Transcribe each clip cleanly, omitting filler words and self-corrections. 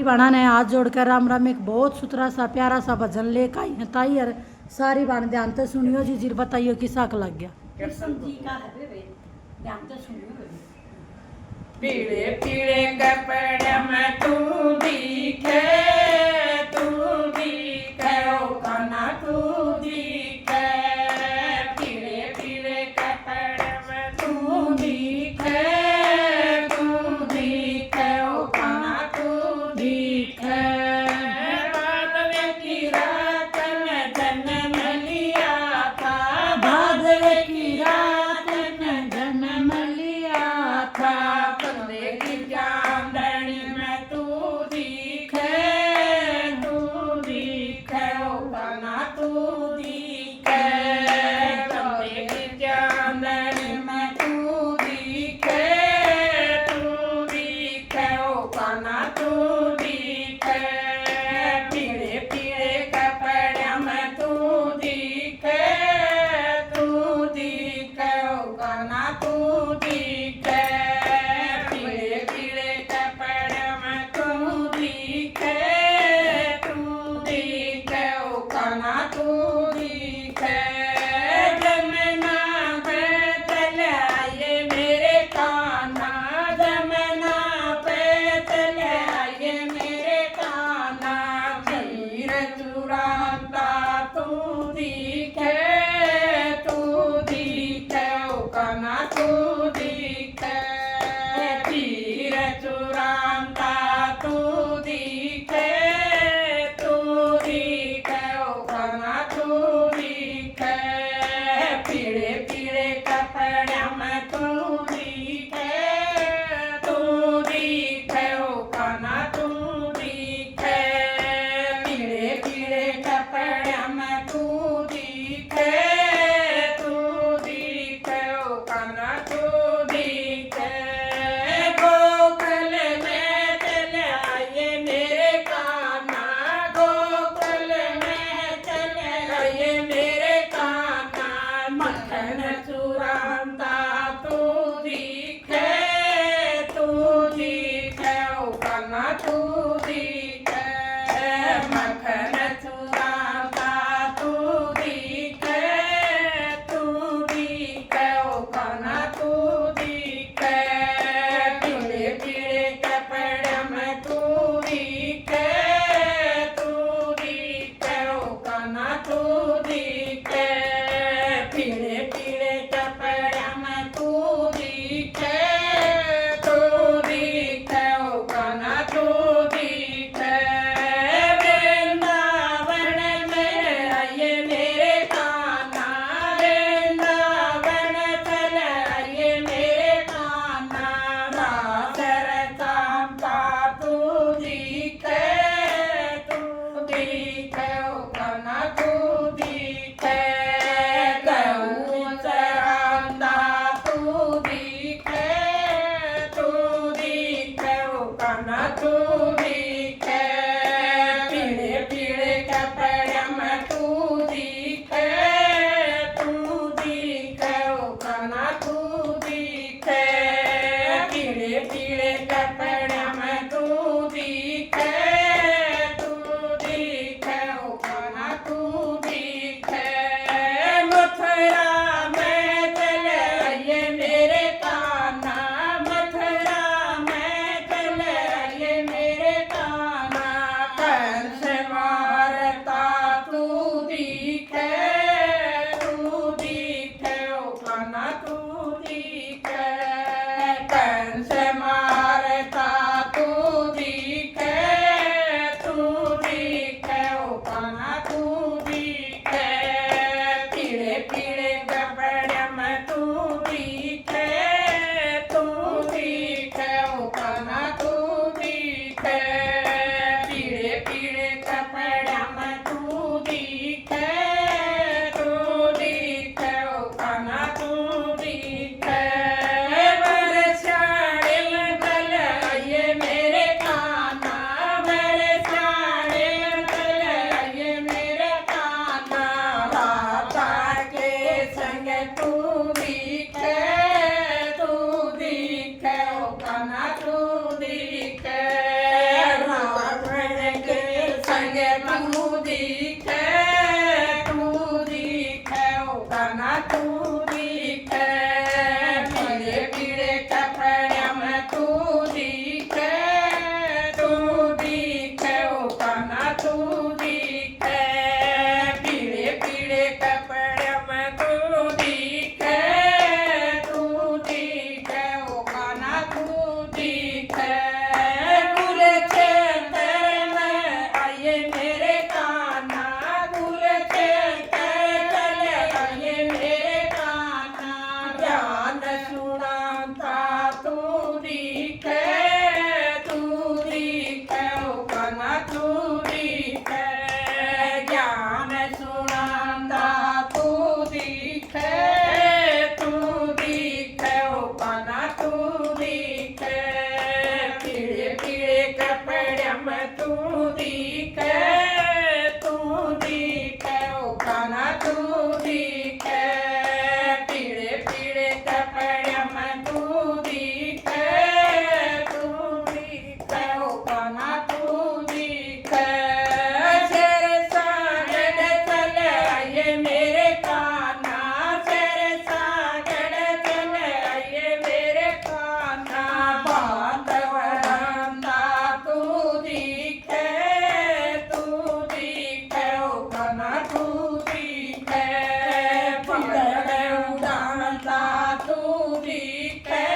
बाणा ने हाथ जोड़कर राम राम एक बहुत सुथरा सा प्यारा सा भजन लेकर आई है ताई। और सारी बाण ध्यान से सुनियो जी, जिर बताइयो किसा का लग गया। कृष्ण जी का है बे, ध्यान से सुनियो। पीले पीले कपड़े में तू दिखे, तू दिखे ओ कान्हा तू दिखे। पीले पीले कपड़े में तू दिखे, तू दिखे ओ कान्हा तू दिखे। भादवे की रात में जन्म लिया था, भादवे की रात में जन्म लिया था। चांदनी में तू दी गे तू दिखे ओ कान्हा तू दिखे पीले पीले कपड़े में तू दिखे ओ कान्हा तू दिखे पीले पीले कपड़े में तू दिखे ओ कान्हा तू दिखे कुरुक्षेत्र में आइए मेरे कान्हा कुरुक्षेत्र चले आइए मेरे कान्हा ज्ञान सुनाता तू दिखे ओ कान्हा तू दिखे ज्ञान सुनाता तू दिखे ओ कान्हा तू दिखे पीले पीले कपड़े में तू दिखे ओ कान्हा तू दिखे पीले पीले कपड़े में तू दिखे ओ कान्हा तू दिखे शेर सागड़ चले आइए मेरे कान्हा शेर सागड़ चले आइए मेरे कान्हा बांधवरंदा तू दिखे ओ कान्हा तू दिखे पगड़ उड़ानता तू दिखे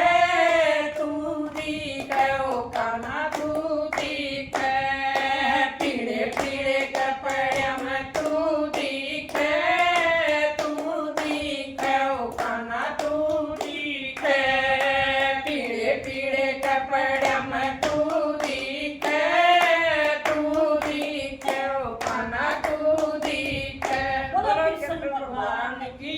ओ कान्हा तू दिखे पीले पीले कपड़े में तू दिखे ओ कान्हा तू दिखे पीले पीले कपड़े में तू दिखे ओ कान्हा तू दिखे बोलो कृष्ण भगवान की